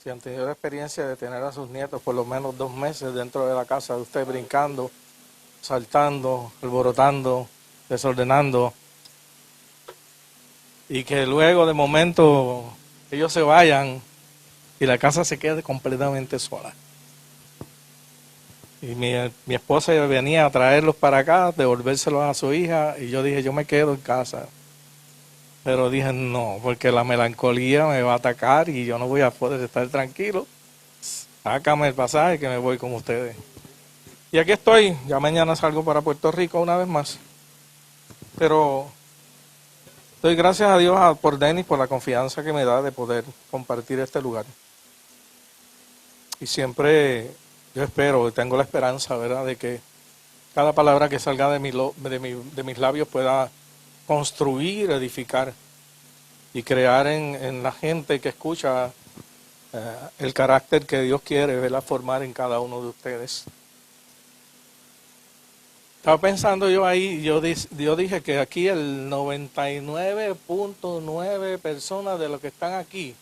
si han tenido la experiencia de tener a sus nietos por lo menos 2 meses dentro de la casa de usted brincando, saltando, alborotando, desordenando, y que luego de momento ellos se vayan y la casa se quede completamente sola. Y mi esposa venía a traerlos para acá, devolvérselos a su hija, y yo dije, yo me quedo en casa. Pero dije, no, porque la melancolía me va a atacar y yo no voy a poder estar tranquilo. Sácame el pasaje que me voy con ustedes. Y aquí estoy, ya mañana salgo para Puerto Rico una vez más. Pero doy gracias a Dios por Denis, por la confianza que me da de poder compartir este lugar. Y siempre yo espero, tengo la esperanza, ¿verdad?, de que cada palabra que salga de mis labios pueda construir, edificar y crear en la gente que escucha el carácter que Dios quiere, ¿verdad?, formar en cada uno de ustedes. Estaba pensando yo ahí, yo dije que aquí el 99.9 personas de los que están aquí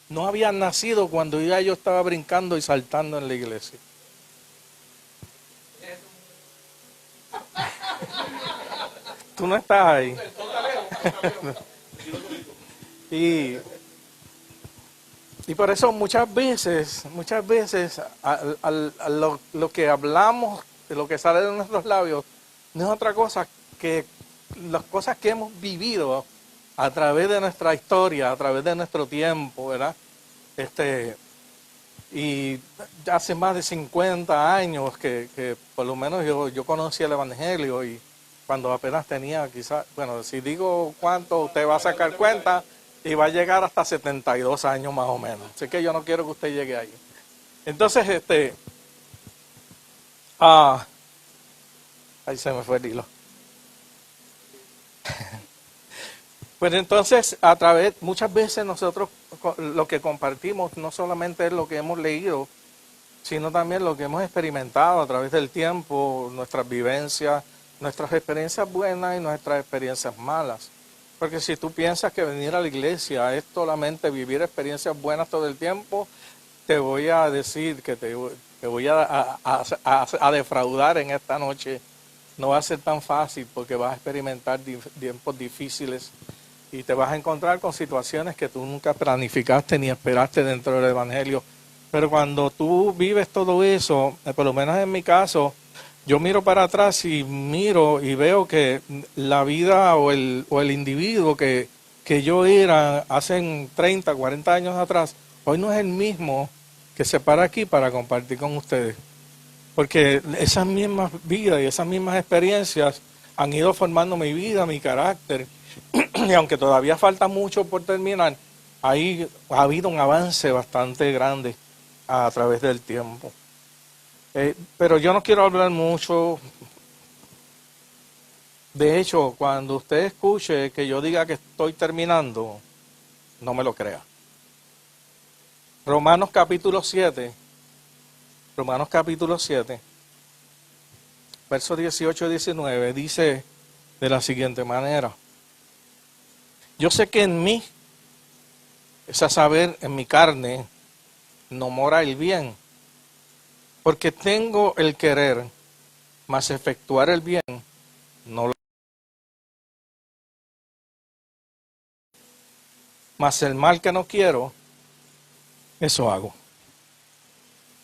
no habían nacido cuando ya yo estaba brincando y saltando en la iglesia. Tú no estás ahí. Y por eso muchas veces lo que hablamos, lo que sale de nuestros labios, no es otra cosa que las cosas que hemos vivido a través de nuestra historia, a través de nuestro tiempo, ¿verdad? Y hace más de 50 años que por lo menos yo conocí el Evangelio, y cuando apenas tenía quizás, bueno, si digo cuánto, usted va a sacar cuenta y va a llegar hasta 72 años más o menos. Así que yo no quiero que usted llegue ahí. Entonces, ahí se me fue el hilo. Pues entonces, muchas veces nosotros lo que compartimos no solamente es lo que hemos leído, sino también lo que hemos experimentado a través del tiempo, nuestras vivencias, nuestras experiencias buenas y nuestras experiencias malas. Porque si tú piensas que venir a la iglesia es solamente vivir experiencias buenas todo el tiempo, te voy a decir que te voy a defraudar en esta noche. No va a ser tan fácil, porque vas a experimentar tiempos difíciles y te vas a encontrar con situaciones que tú nunca planificaste ni esperaste dentro del Evangelio. Pero cuando tú vives todo eso, por lo menos en mi caso, yo miro para atrás y miro y veo que la vida o el individuo que yo era hace 30, 40 años atrás, hoy no es el mismo que se para aquí para compartir con ustedes. Porque esas mismas vidas y esas mismas experiencias han ido formando mi vida, mi carácter. Y aunque todavía falta mucho por terminar, ahí ha habido un avance bastante grande a través del tiempo. Pero yo no quiero hablar mucho. De hecho, cuando usted escuche que yo diga que estoy terminando, no me lo crea. Romanos capítulo 7, versos 18 y 19, dice de la siguiente manera: yo sé que en mí, es a saber, en mi carne, no mora el bien, porque tengo el querer, mas efectuar el bien no lo. Mas el mal que no quiero, eso hago.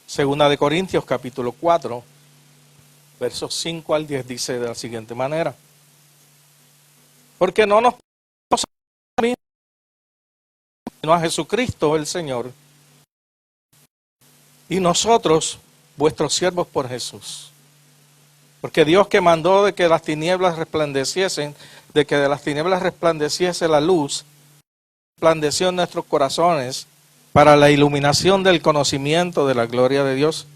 Segunda de Corintios capítulo 4, versos 5 al 10 dice de la siguiente manera: porque no nos a mí, sino a Jesucristo el Señor, y nosotros vuestros siervos por Jesús. Porque Dios, que mandó de que las tinieblas resplandeciesen, de que de las tinieblas resplandeciese la luz, resplandeció en nuestros corazones para la iluminación del conocimiento de la gloria de Dios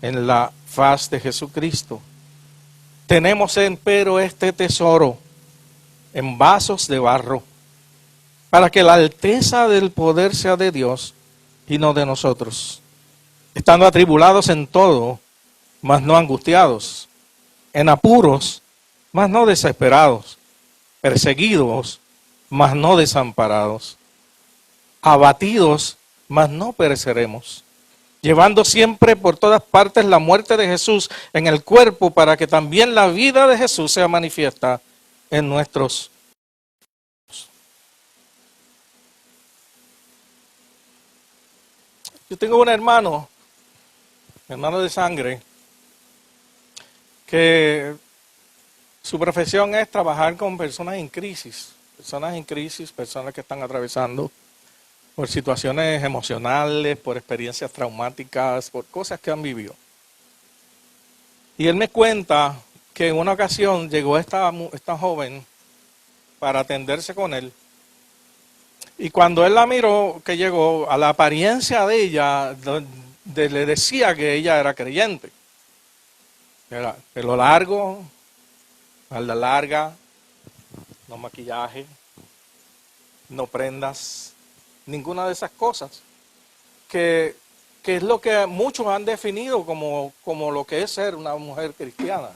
en la faz de Jesucristo. Tenemos empero este tesoro en vasos de barro, para que la alteza del poder sea de Dios y no de nosotros, estando atribulados en todo, mas no angustiados, en apuros, mas no desesperados, perseguidos, mas no desamparados, abatidos, mas no pereceremos, llevando siempre por todas partes la muerte de Jesús en el cuerpo, para que también la vida de Jesús sea manifiesta en nuestros. Yo tengo un hermano de sangre, que su profesión es trabajar con personas en crisis, personas que están atravesando por situaciones emocionales, por experiencias traumáticas, por cosas que han vivido. Y él me cuenta que en una ocasión llegó esta joven para atenderse con él. Y cuando él la miró, que llegó, a la apariencia de ella, le decía que ella era creyente. Era pelo largo, falda larga, no maquillaje, no prendas, ninguna de esas cosas. Que es lo que muchos han definido como lo que es ser una mujer cristiana.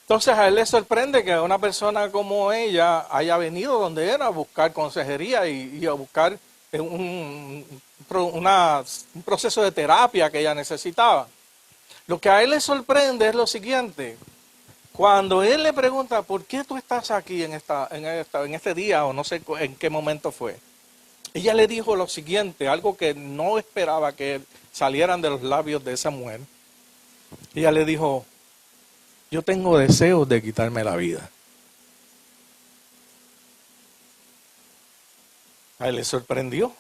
Entonces a él le sorprende que una persona como ella haya venido donde era a buscar consejería y a buscar un proceso de terapia que ella necesitaba. Lo que a él le sorprende es lo siguiente: cuando él le pregunta, ¿por qué tú estás aquí en este día, o no sé en qué momento fue? Ella le dijo lo siguiente, algo que no esperaba que salieran de los labios de esa mujer. Ella le dijo: yo tengo deseos de quitarme la vida. A él le sorprendió,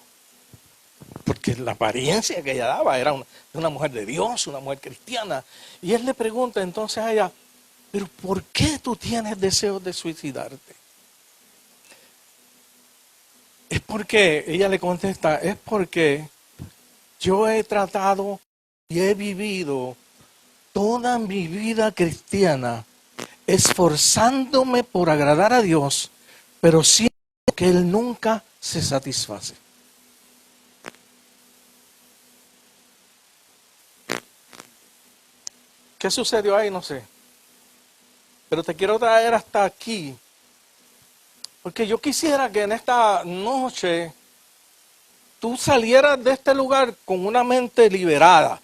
porque la apariencia que ella daba era una mujer de Dios, una mujer cristiana. Y él le pregunta entonces a ella: ¿pero por qué tú tienes deseos de suicidarte? Es porque, ella le contesta, es porque yo he tratado y he vivido toda mi vida cristiana esforzándome por agradar a Dios, pero siento que Él nunca se satisface. ¿Qué sucedió ahí? No sé. Pero te quiero traer hasta aquí, porque yo quisiera que en esta noche tú salieras de este lugar con una mente liberada.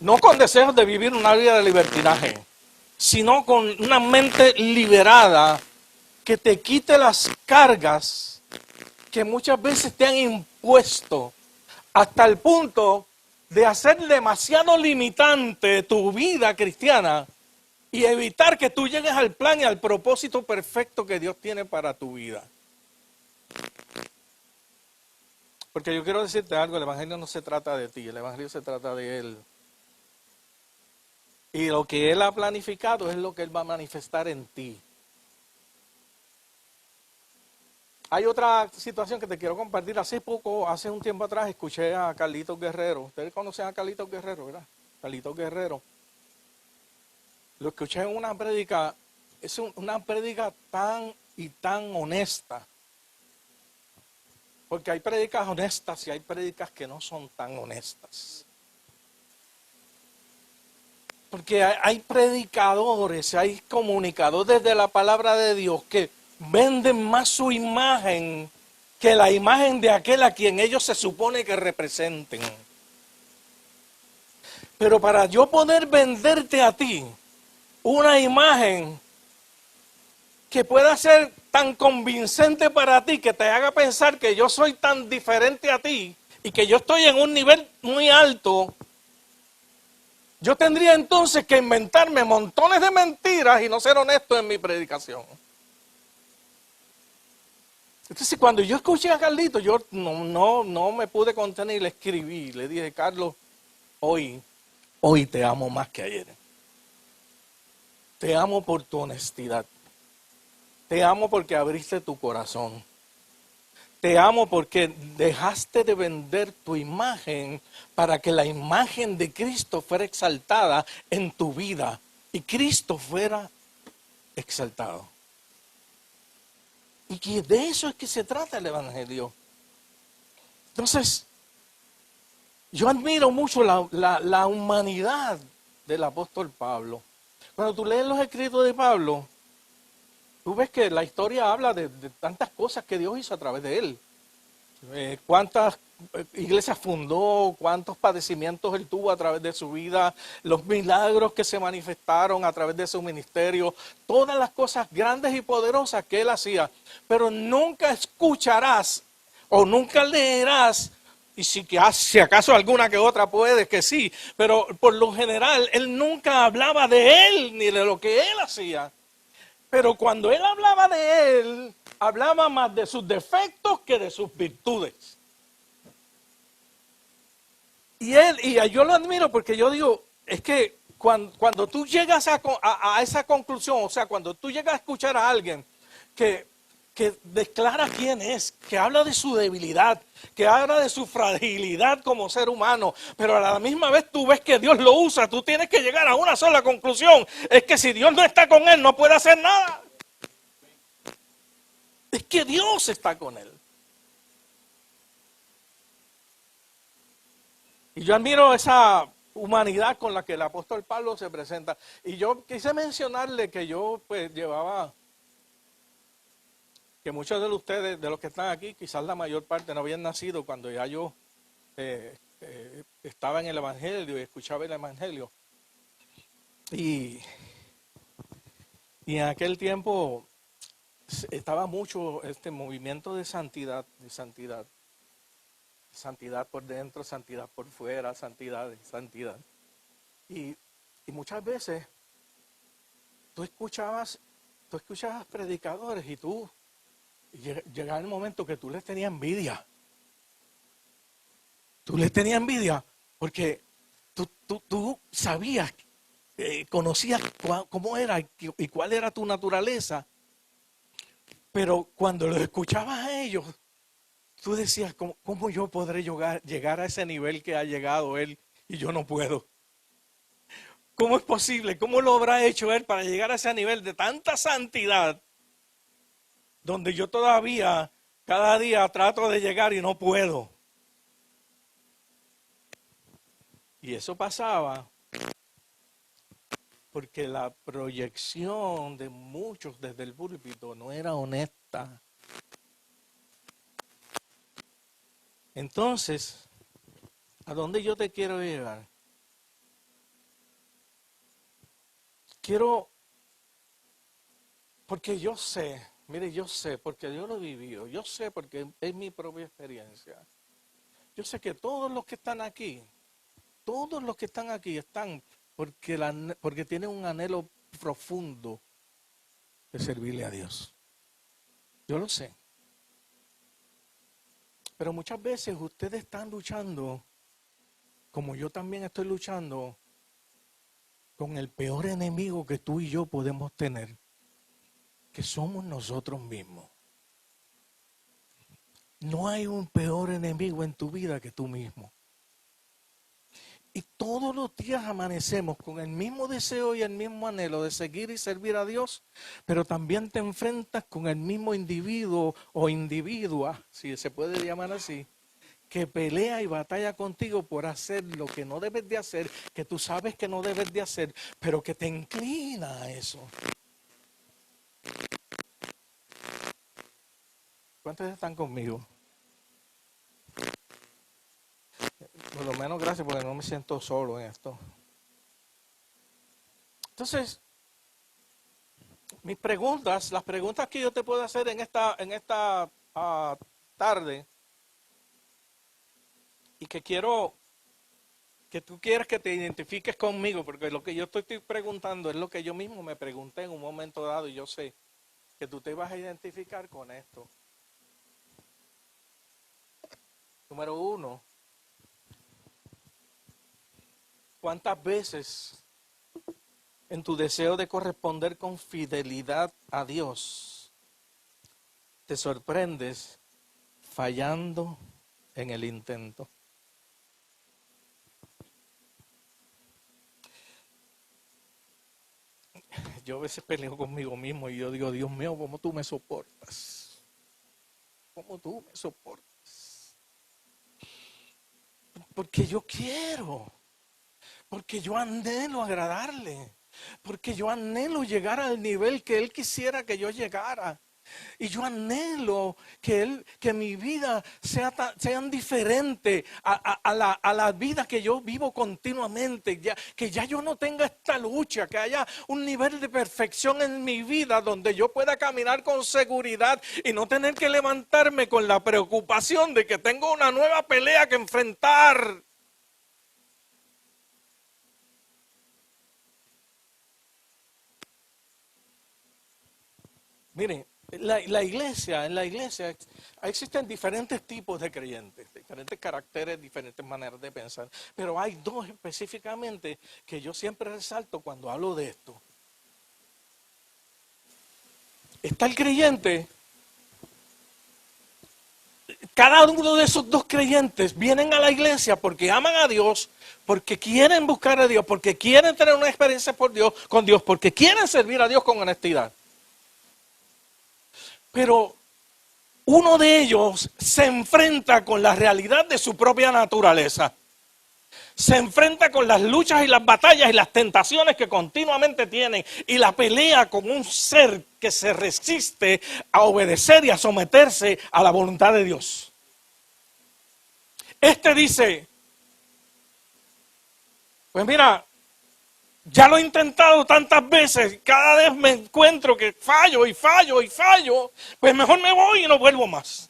No con deseos de vivir una vida de libertinaje, sino con una mente liberada que te quite las cargas que muchas veces te han impuesto hasta el punto de hacer demasiado limitante tu vida cristiana y evitar que tú llegues al plan y al propósito perfecto que Dios tiene para tu vida. Porque yo quiero decirte algo, el Evangelio no se trata de ti, el Evangelio se trata de Él. Y lo que Él ha planificado es lo que Él va a manifestar en ti. Hay otra situación que te quiero compartir. Hace un tiempo atrás, escuché a Carlitos Guerrero. Ustedes conocen a Carlitos Guerrero, ¿verdad? Carlitos Guerrero. Lo escuché en una prédica. Es una prédica tan y tan honesta. Porque hay prédicas honestas y hay prédicas que no son tan honestas. Porque hay predicadores, hay comunicadores de la palabra de Dios que venden más su imagen que la imagen de aquel a quien ellos se supone que representen. Pero para yo poder venderte a ti una imagen que pueda ser tan convincente para ti, que te haga pensar que yo soy tan diferente a ti y que yo estoy en un nivel muy alto, yo tendría entonces que inventarme montones de mentiras y no ser honesto en mi predicación. Entonces, cuando yo escuché a Carlito, yo no me pude contener y le escribí. Le dije: Carlos, hoy te amo más que ayer. Te amo por tu honestidad. Te amo porque abriste tu corazón. Te amo porque dejaste de vender tu imagen para que la imagen de Cristo fuera exaltada en tu vida y Cristo fuera exaltado. Y que de eso es que se trata el Evangelio. Entonces, yo admiro mucho la humanidad del apóstol Pablo. Cuando tú lees los escritos de Pablo, tú ves que la historia habla de tantas cosas que Dios hizo a través de él. cuántas iglesias fundó, cuántos padecimientos él tuvo a través de su vida, los milagros que se manifestaron a través de su ministerio, todas las cosas grandes y poderosas que él hacía. Pero nunca escucharás o nunca leerás, y si acaso alguna que otra puede que sí, pero por lo general él nunca hablaba de él ni de lo que él hacía. Pero cuando él hablaba de él, hablaba más de sus defectos que de sus virtudes. Y yo lo admiro porque yo digo, es que cuando tú llegas a esa conclusión, o sea, cuando tú llegas a escuchar a alguien que declara quién es, que habla de su debilidad, que habla de su fragilidad como ser humano, pero a la misma vez tú ves que Dios lo usa, tú tienes que llegar a una sola conclusión, es que si Dios no está con él, no puede hacer nada. Es que Dios está con él. Y yo admiro esa humanidad con la que el apóstol Pablo se presenta. Y yo quise mencionarle que yo pues llevaba, que muchos de ustedes, de los que están aquí, quizás la mayor parte no habían nacido cuando ya yo estaba en el Evangelio y escuchaba el Evangelio. Y en aquel tiempo estaba mucho este movimiento de santidad, santidad por dentro, santidad por fuera, santidad. Y muchas veces tú escuchabas predicadores y llegaba el momento que tú les tenías envidia. Tú les tenías envidia porque tú sabías, conocías cómo era y cuál era tu naturaleza. Pero cuando los escuchabas a ellos, tú decías, ¿cómo yo podré llegar a ese nivel que ha llegado él y yo no puedo? ¿Cómo es posible? ¿Cómo lo habrá hecho él para llegar a ese nivel de tanta santidad? Donde yo todavía, cada día trato de llegar y no puedo. Y eso pasaba porque la proyección de muchos desde el púlpito no era honesta. Entonces, ¿a dónde yo te quiero llevar? Porque yo sé, mire, yo sé, porque yo lo he vivido, yo sé porque es mi propia experiencia. Yo sé que todos los que están aquí están porque tienen un anhelo profundo de servirle a Dios. Yo lo sé. Pero muchas veces ustedes están luchando, como yo también estoy luchando, con el peor enemigo que tú y yo podemos tener, que somos nosotros mismos. No hay un peor enemigo en tu vida que tú mismo. Y todos los días amanecemos con el mismo deseo y el mismo anhelo de seguir y servir a Dios, pero también te enfrentas con el mismo individuo o individua, si se puede llamar así, que pelea y batalla contigo por hacer lo que no debes de hacer, que tú sabes que no debes de hacer, pero que te inclina a eso. ¿Cuántos están conmigo? Por lo menos gracias porque no me siento solo en esto. Entonces, las preguntas que yo te puedo hacer en esta tarde, y que quiero que tú quieras que te identifiques conmigo, porque lo que yo estoy preguntando es lo que yo mismo me pregunté en un momento dado, y yo sé que tú te vas a identificar con esto. Número 1, ¿cuántas veces en tu deseo de corresponder con fidelidad a Dios te sorprendes fallando en el intento? Yo a veces peleo conmigo mismo y yo digo, Dios mío, ¿cómo tú me soportas? ¿Cómo tú me soportas? Porque yo quiero, porque yo anhelo agradarle, porque yo anhelo llegar al nivel que Él quisiera que yo llegara. Y yo anhelo que mi vida sean diferente a la vida que yo vivo continuamente. Que ya yo no tenga esta lucha, que haya un nivel de perfección en mi vida donde yo pueda caminar con seguridad y no tener que levantarme con la preocupación de que tengo una nueva pelea que enfrentar. Miren, en la iglesia existen diferentes tipos de creyentes, diferentes caracteres, diferentes maneras de pensar, pero hay dos específicamente que yo siempre resalto cuando hablo de esto. Está el creyente, cada uno de esos dos creyentes vienen a la iglesia porque aman a Dios, porque quieren buscar a Dios, porque quieren tener una experiencia con Dios, porque quieren servir a Dios con honestidad. Pero uno de ellos se enfrenta con la realidad de su propia naturaleza. Se enfrenta con las luchas y las batallas y las tentaciones que continuamente tienen y la pelea con un ser que se resiste a obedecer y a someterse a la voluntad de Dios. Este dice, pues mira, ya lo he intentado tantas veces, cada vez me encuentro que fallo y fallo y fallo, pues mejor me voy y no vuelvo más.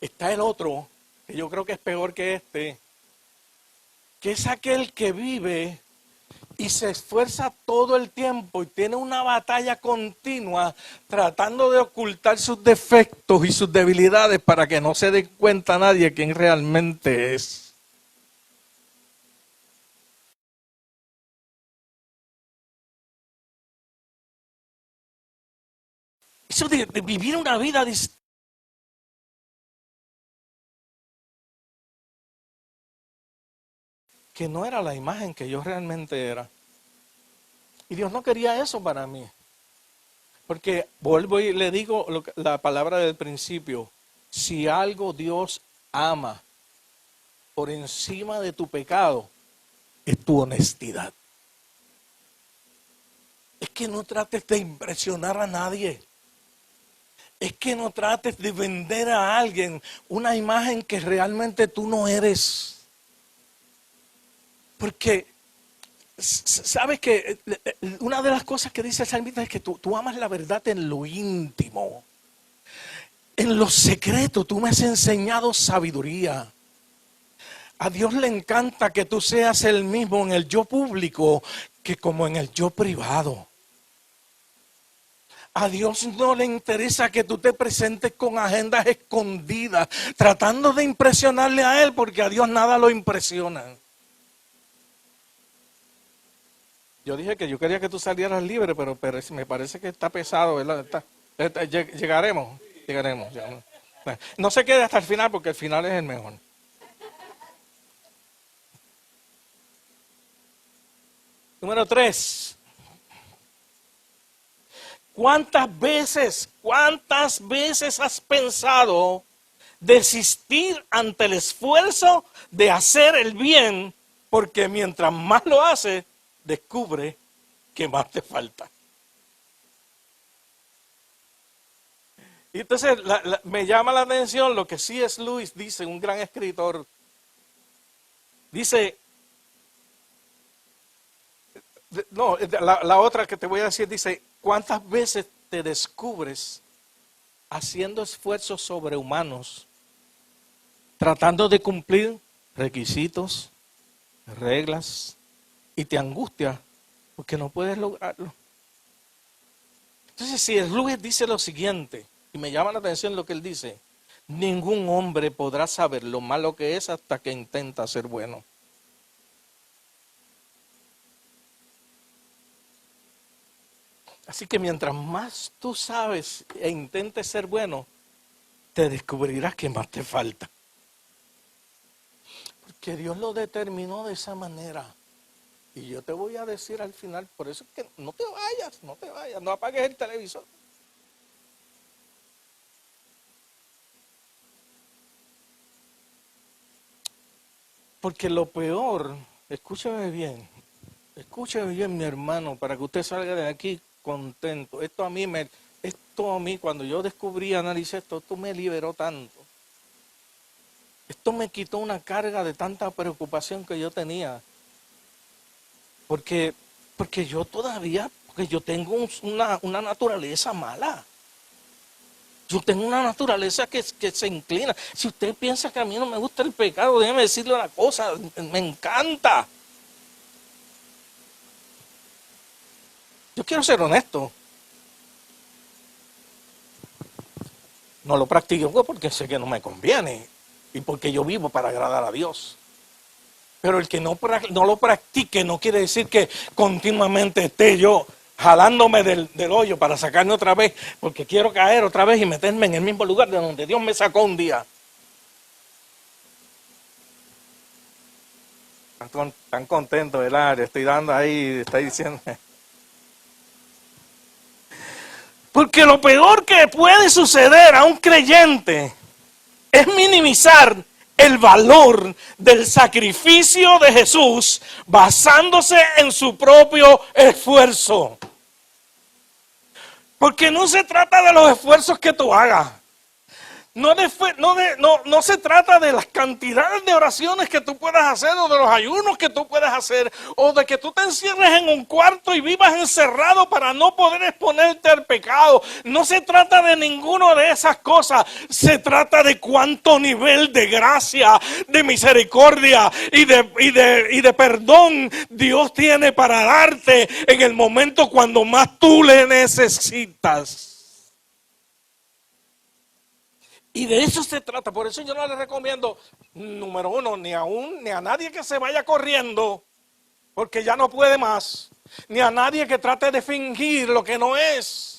Está el otro, que yo creo que es peor que este, que es aquel que vive y se esfuerza todo el tiempo y tiene una batalla continua tratando de ocultar sus defectos y sus debilidades para que no se dé cuenta nadie quién realmente es. Eso de vivir una vida que no era la imagen que yo realmente era. Y Dios no quería eso para mí. Porque vuelvo y le digo la palabra del principio. Si algo Dios ama por encima de tu pecado, es tu honestidad. Es que no trates de impresionar a nadie. Es que no trates de vender a alguien una imagen que realmente tú no eres. Porque sabes que una de las cosas que dice el salmista es que tú amas la verdad en lo íntimo. En lo secreto tú me has enseñado sabiduría. A Dios le encanta que tú seas el mismo en el yo público que como en el yo privado. A Dios no le interesa que tú te presentes con agendas escondidas, tratando de impresionarle a Él, porque a Dios nada lo impresiona. Yo dije que yo quería que tú salieras libre, pero me parece que está pesado, ¿verdad? Llegaremos. No se quede hasta el final, porque el final es el mejor. Número 3. ¿Cuántas veces has pensado desistir ante el esfuerzo de hacer el bien? Porque mientras más lo haces, descubre que más te falta. Y entonces me llama la atención lo que C.S. Lewis dice, un gran escritor. Dice, no, la otra que te voy a decir dice, ¿cuántas veces te descubres haciendo esfuerzos sobrehumanos, tratando de cumplir requisitos, reglas, y te angustia porque no puedes lograrlo? Entonces, si el Lewis dice lo siguiente, y me llama la atención lo que él dice, ningún hombre podrá saber lo malo que es hasta que intenta ser bueno. Así que mientras más tú sabes e intentes ser bueno, te descubrirás que más te falta. Porque Dios lo determinó de esa manera. Y yo te voy a decir al final, por eso es que no te vayas, no apagues el televisor. Porque lo peor, escúchame bien mi hermano, para que usted salga de aquí contento. Esto a mí, cuando yo descubrí, analicé esto me liberó tanto. Esto me quitó una carga de tanta preocupación que yo tenía. Porque yo todavía, porque yo tengo una naturaleza mala. Yo tengo una naturaleza que se inclina. Si usted piensa que a mí no me gusta el pecado, déjeme decirle una cosa, me encanta. Yo quiero ser honesto. No lo practico porque sé que no me conviene y porque yo vivo para agradar a Dios. Pero el que no lo practique no quiere decir que continuamente esté yo jalándome del hoyo para sacarme otra vez, porque quiero caer otra vez y meterme en el mismo lugar de donde Dios me sacó un día. Tan contento, ¿verdad? Le estoy dando ahí, está diciendo. Porque lo peor que puede suceder a un creyente es minimizar el valor del sacrificio de Jesús basándose en su propio esfuerzo. Porque no se trata de los esfuerzos que tú hagas. No se trata de las cantidades de oraciones que tú puedas hacer o de los ayunos que tú puedas hacer o de que tú te encierres en un cuarto y vivas encerrado para no poder exponerte al pecado. No se trata de ninguna de esas cosas. Se trata de cuánto nivel de gracia, de misericordia y de perdón Dios tiene para darte en el momento cuando más tú le necesitas. Y de eso se trata. Por eso yo no le recomiendo, número uno, ni a nadie que se vaya corriendo, porque ya no puede más, ni a nadie que trate de fingir lo que no es.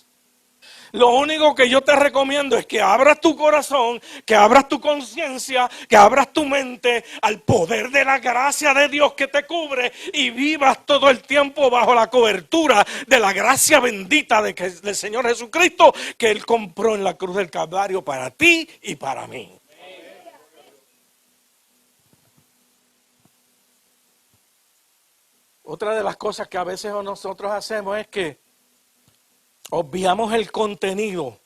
Lo único que yo te recomiendo es que abras tu corazón, que abras tu conciencia, que abras tu mente al poder de la gracia de Dios que te cubre y vivas todo el tiempo bajo la cobertura de la gracia bendita del Señor Jesucristo que Él compró en la cruz del Calvario para ti y para mí. Otra de las cosas que a veces nosotros hacemos es que obviamos el contenido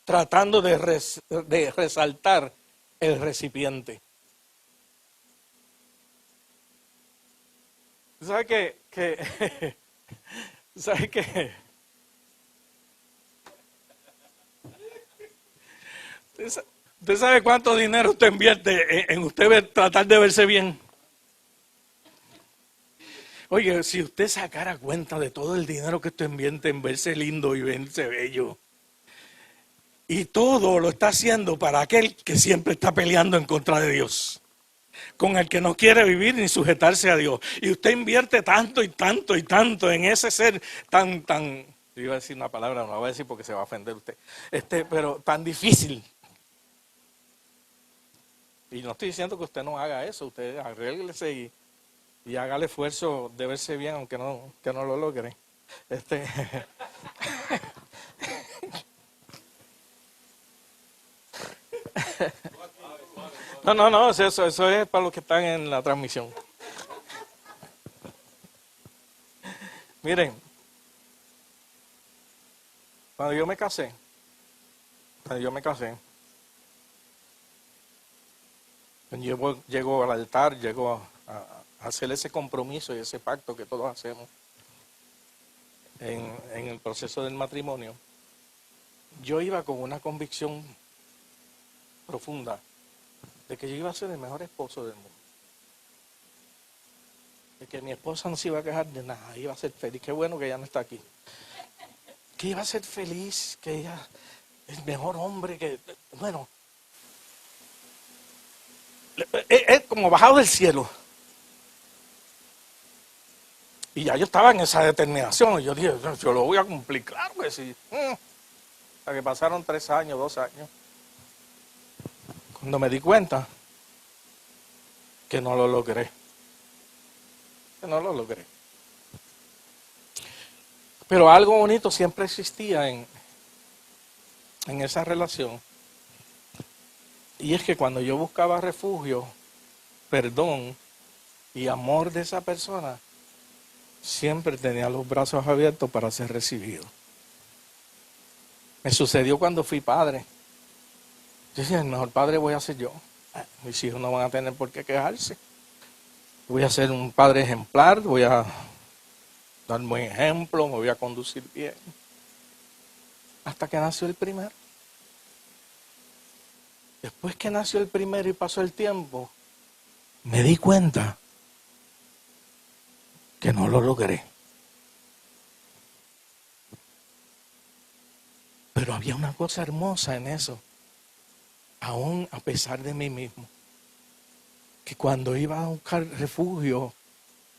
tratando de resaltar el recipiente. ¿Sabe qué? ¿Sabe qué? ¿Usted sabe cuánto dinero usted invierte en usted tratar de verse bien? Oye, si usted sacara cuenta de todo el dinero que usted invierte en verse lindo y verse bello, y todo lo está haciendo para aquel que siempre está peleando en contra de Dios, con el que no quiere vivir ni sujetarse a Dios, y usted invierte tanto y tanto y tanto en ese ser tan, yo iba a decir una palabra, no la voy a decir porque se va a ofender usted, pero tan difícil. Y no estoy diciendo que usted no haga eso, usted arréglese y haga el esfuerzo de verse bien, aunque no lo logre. No, eso es para los que están en la transmisión. Miren, cuando yo me casé, llego al altar, llego a hacer ese compromiso y ese pacto que todos hacemos en el proceso del matrimonio. Yo iba con una convicción profunda de que yo iba a ser el mejor esposo del mundo, de que mi esposa no se iba a quejar de nada, iba a ser feliz. Qué bueno que ella no está aquí, que iba a ser feliz, que ella es el mejor hombre, que bueno, es como bajado del cielo. Y ya yo estaba en esa determinación. Y yo dije, yo lo voy a cumplir, claro que sí. Hasta que pasaron 3 años, 2 años. Cuando me di cuenta que no lo logré. Pero algo bonito siempre existía en esa relación. Y es que cuando yo buscaba refugio, perdón y amor de esa persona, siempre tenía los brazos abiertos para ser recibido. Me sucedió cuando fui padre. Yo decía, el mejor padre voy a ser yo. Mis hijos no van a tener por qué quejarse. Voy a ser un padre ejemplar, voy a dar buen ejemplo, me voy a conducir bien. Hasta que nació el primero. Después que nació el primero y pasó el tiempo, me di cuenta que no lo logré. Pero había una cosa hermosa en eso, aún a pesar de mí mismo, que cuando iba a buscar refugio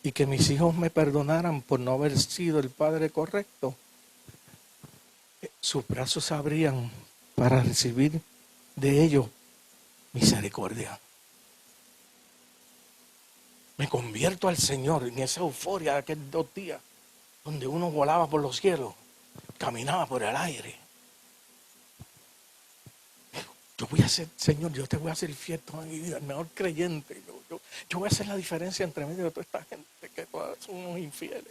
y que mis hijos me perdonaran por no haber sido el padre correcto, sus brazos se abrían para recibir de ellos misericordia. Me convierto al Señor en esa euforia de aquellos 2 días, donde uno volaba por los cielos, caminaba por el aire. Yo voy a ser, Señor, yo te voy a hacer fiel toda mi vida, el mejor creyente. Yo voy a hacer la diferencia entre medio de toda esta gente que todos son unos infieles.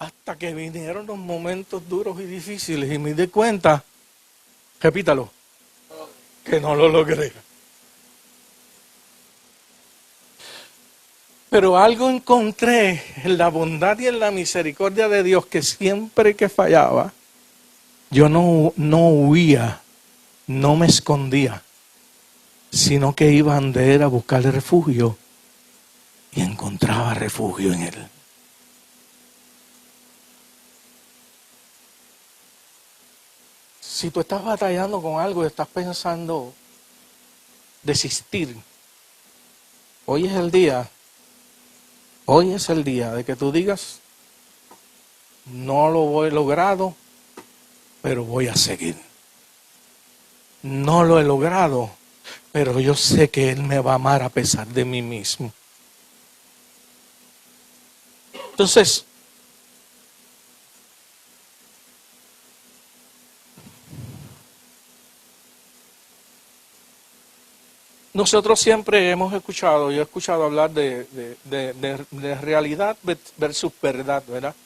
Hasta que vinieron los momentos duros y difíciles y me di cuenta, repítalo, que no lo logré. Pero algo encontré en la bondad y en la misericordia de Dios, que siempre que fallaba, yo no huía, no me escondía, sino que iba donde él a buscar refugio y encontraba refugio en él. Si tú estás batallando con algo y estás pensando desistir, hoy es el día de que tú digas, no lo he logrado, pero voy a seguir. No lo he logrado, pero yo sé que Él me va a amar a pesar de mí mismo. Entonces, nosotros siempre hemos escuchado, yo he escuchado hablar de realidad versus verdad, ¿verdad?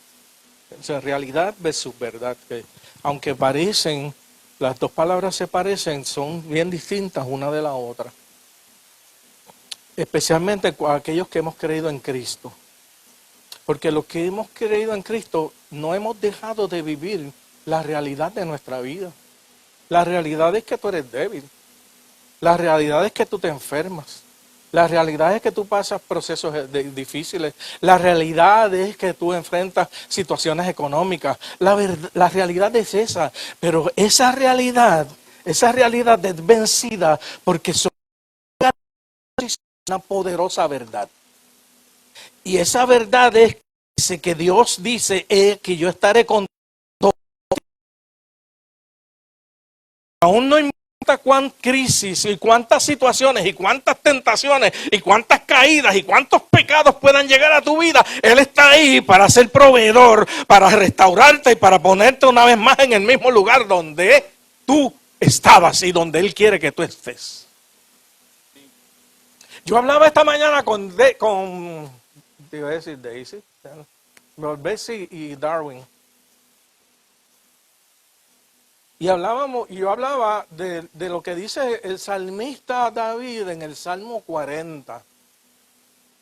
O sea, realidad versus verdad, que aunque parecen, las dos palabras se parecen, son bien distintas una de la otra. Especialmente aquellos que hemos creído en Cristo. Porque los que hemos creído en Cristo no hemos dejado de vivir la realidad de nuestra vida. La realidad es que tú eres débil. La realidad es que tú te enfermas. La realidad es que tú pasas procesos difíciles. La realidad es que tú enfrentas situaciones económicas. La realidad es esa. Pero esa realidad es vencida porque es una poderosa verdad. Y esa verdad es que Dios dice que yo estaré con todos. Aún no importa cuántas crisis y cuántas situaciones y cuántas tentaciones y cuántas caídas y cuántos pecados puedan llegar a tu vida, Él está ahí para ser proveedor, para restaurarte y para ponerte una vez más en el mismo lugar donde tú estabas y donde Él quiere que tú estés. Yo hablaba esta mañana con te iba a decir Daisy, Bessie y Darwin. Y yo hablaba de lo que dice el salmista David en el Salmo 40.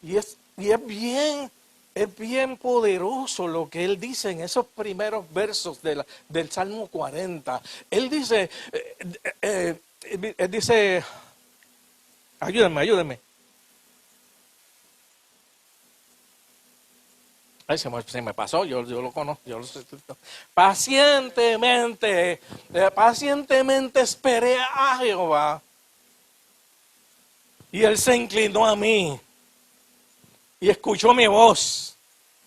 Y es bien poderoso lo que él dice en esos primeros versos del Salmo 40. Él dice, ayúdenme. Ay, se me pasó, yo lo conozco, yo lo sé. Pacientemente esperé a Jehová y Él se inclinó a mí y escuchó mi voz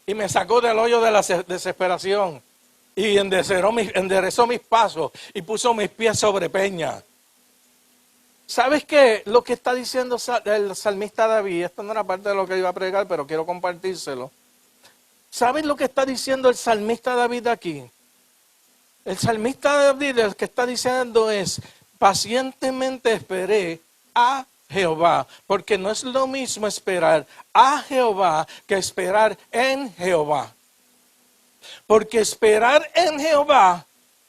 y me sacó del hoyo de la desesperación y enderezó mis pasos y puso mis pies sobre peña. ¿Sabes qué? Lo que está diciendo el salmista David, esto no era parte de lo que iba a predicar, pero quiero compartírselo. ¿Sabes lo que está diciendo el salmista David aquí? El salmista David lo que está diciendo es, pacientemente esperé a Jehová, porque no es lo mismo esperar a Jehová que esperar en Jehová. Porque esperar en Jehová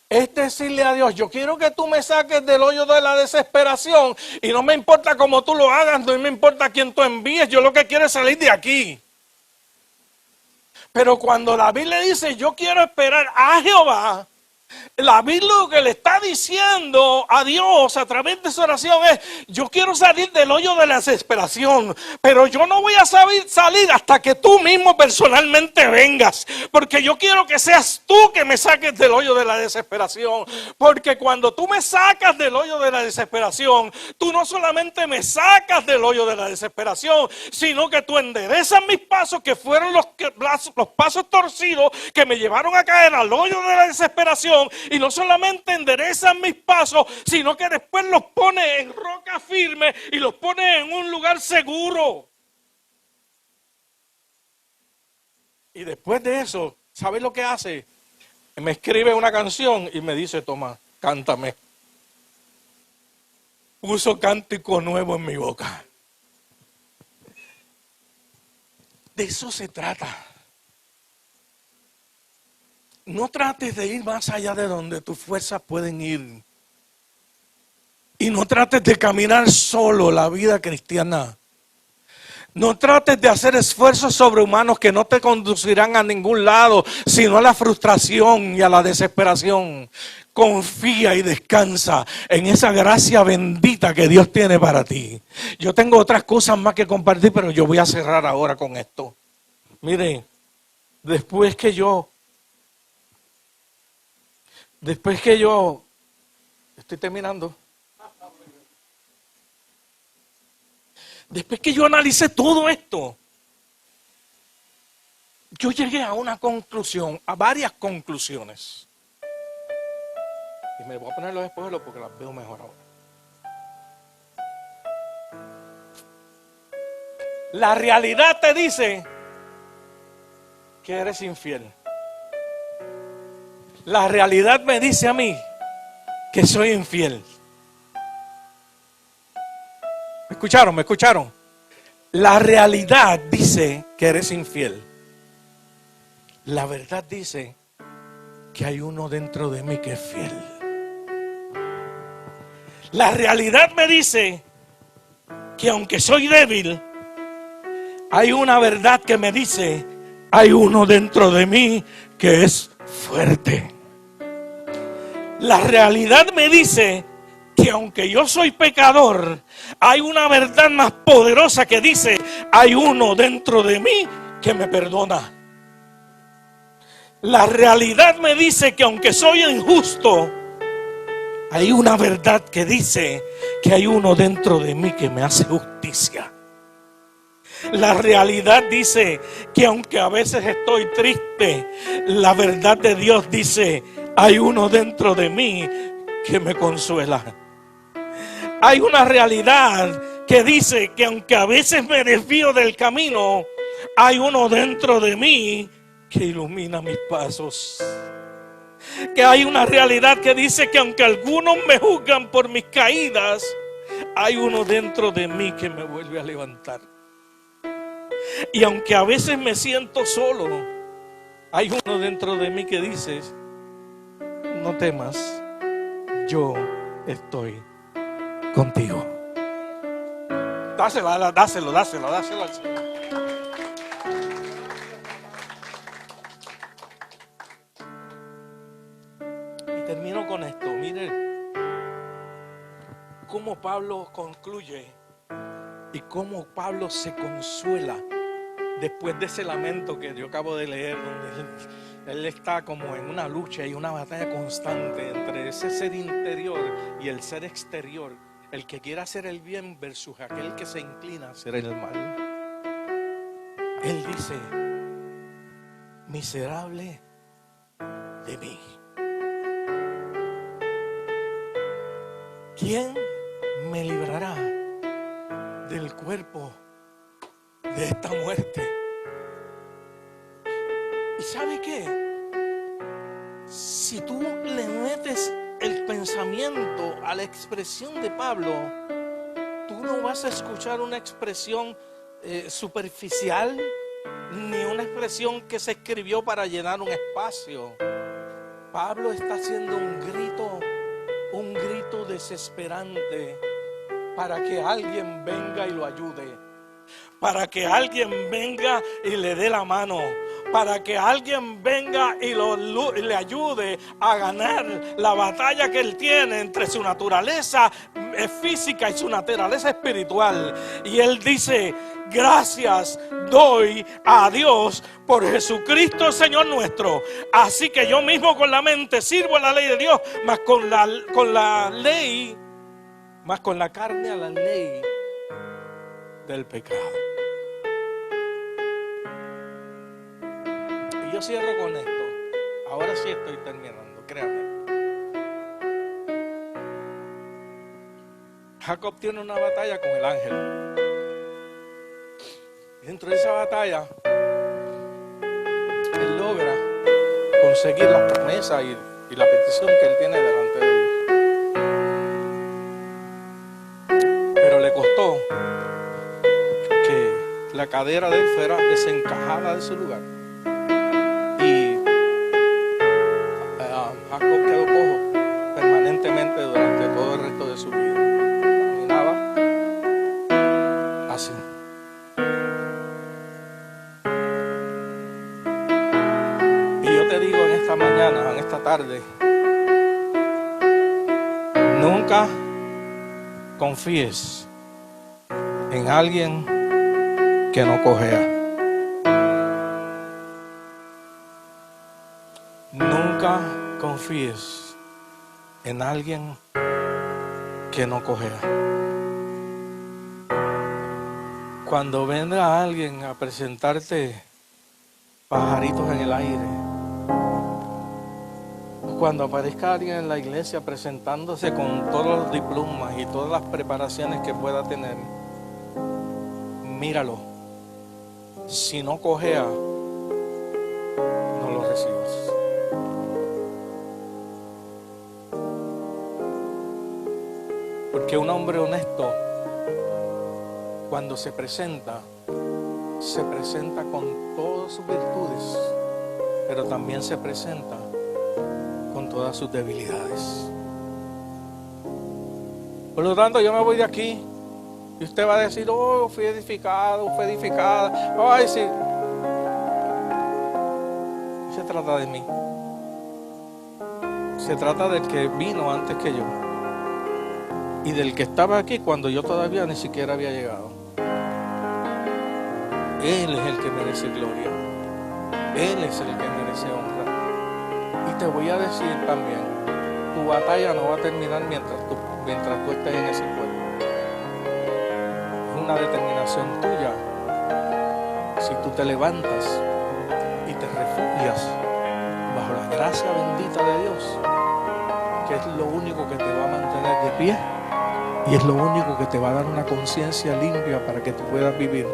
es decirle a Dios, yo quiero que tú me saques del hoyo de la desesperación y no me importa cómo tú lo hagas, no me importa quién tú envíes, yo lo que quiero es salir de aquí. Pero cuando David le dice, yo quiero esperar a Jehová, la Biblia lo que le está diciendo a Dios a través de su oración es, yo quiero salir del hoyo de la desesperación, pero yo no voy a salir hasta que tú mismo personalmente vengas, porque yo quiero que seas tú que me saques del hoyo de la desesperación, porque cuando tú me sacas del hoyo de la desesperación, tú no solamente me sacas del hoyo de la desesperación, sino que tú enderezas mis pasos, que fueron los pasos torcidos que me llevaron a caer al hoyo de la desesperación. Y no solamente enderezan mis pasos, sino que después los pone en roca firme y los pone en un lugar seguro. Y después de eso, ¿sabes lo que hace? Me escribe una canción y me dice, toma, cántame. Puso cántico nuevo en mi boca. De eso se trata. No trates de ir más allá de donde tus fuerzas pueden ir. Y no trates de caminar solo la vida cristiana. No trates de hacer esfuerzos sobrehumanos que no te conducirán a ningún lado, sino a la frustración y a la desesperación. Confía y descansa en esa gracia bendita que Dios tiene para ti. Yo tengo otras cosas más que compartir, pero yo voy a cerrar ahora con esto. Mire, después que yo estoy terminando. Después que yo analicé todo esto, yo llegué a una conclusión, a varias conclusiones. Y me voy a poner los espejuelos porque las veo mejor ahora. La realidad te dice que eres infiel. La realidad me dice a mí que soy infiel. ¿Me escucharon? ¿Me escucharon? La realidad dice que eres infiel. La verdad dice que hay uno dentro de mí que es fiel. La realidad me dice que aunque soy débil, hay una verdad que me dice, hay uno dentro de mí que es fuerte. La realidad me dice que aunque yo soy pecador, hay una verdad más poderosa que dice, hay uno dentro de mí que me perdona. La realidad me dice que aunque soy injusto, hay una verdad que dice que hay uno dentro de mí que me hace justicia. La realidad dice que aunque a veces estoy triste, la verdad de Dios dice, hay uno dentro de mí que me consuela. Hay una realidad que dice que aunque a veces me desvío del camino, hay uno dentro de mí que ilumina mis pasos. Que hay una realidad que dice que aunque algunos me juzgan por mis caídas, hay uno dentro de mí que me vuelve a levantar. Y aunque a veces me siento solo, hay uno dentro de mí que dice, no temas, yo estoy contigo. Dáselo al Señor. Y termino con esto. Mire cómo Pablo concluye y cómo Pablo se consuela después de ese lamento que yo acabo de leer, donde él está como en una lucha y una batalla constante entre ese ser interior y el ser exterior, el que quiere hacer el bien versus aquel que se inclina a hacer el mal. Él dice, miserable de mí. ¿Quién me librará del cuerpo de esta muerte? ¿Y sabe qué? Si tú le metes el pensamiento a la expresión de Pablo, tú tú no vas a escuchar una expresión superficial, ni una expresión que se escribió para llenar un espacio. Pablo está haciendo un grito desesperante para que alguien venga y lo ayude, para que alguien venga y le dé la mano, para que alguien venga y le ayude a ganar la batalla que él tiene entre su naturaleza física y su naturaleza espiritual. Y él dice: gracias doy a Dios por Jesucristo Señor nuestro. Así que yo mismo con la mente sirvo a la ley de Dios, más con la ley, más con la carne a la ley del pecado. Y yo cierro con esto. Ahora sí estoy terminando, créanme. Jacob tiene una batalla con el ángel. Dentro de esa batalla, él logra conseguir la promesa y la petición que él tiene delante de Dios. Pero le costó que la cadera de él fuera desencajada de su lugar. Y Jacob quedó cojo permanentemente durante todo el resto de su vida. Caminaba así. Esta mañana, en esta tarde, nunca confíes en alguien que no cojea. Nunca confíes en alguien que no cojea. Cuando venga alguien a presentarte pajaritos en el aire, cuando aparezca alguien en la iglesia presentándose con todos los diplomas y todas las preparaciones que pueda tener, míralo. Si no cojea, no lo recibas. Porque un hombre honesto, cuando se presenta con todas sus virtudes, pero también se presenta con todas sus debilidades. Por lo tanto, yo me voy de aquí y usted va a decir: oh, fui edificado, fui edificada. Ay, sí. No se trata de mí. Se trata del que vino antes que yo y del que estaba aquí cuando yo todavía ni siquiera había llegado. Él es el que merece gloria. Él es el que merece honra. Y te voy a decir también, tu batalla no va a terminar mientras tú estés en ese cuerpo. Es una determinación tuya. Si tú te levantas y te refugias bajo la gracia bendita de Dios, que es lo único que te va a mantener de pie y es lo único que te va a dar una conciencia limpia para que tú puedas vivir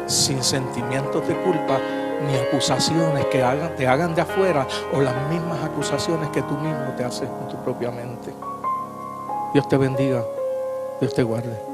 sin sentimientos de culpa ni acusaciones que te hagan de afuera, o las mismas acusaciones que tú mismo te haces en tu propia mente. Dios te bendiga, Dios te guarde.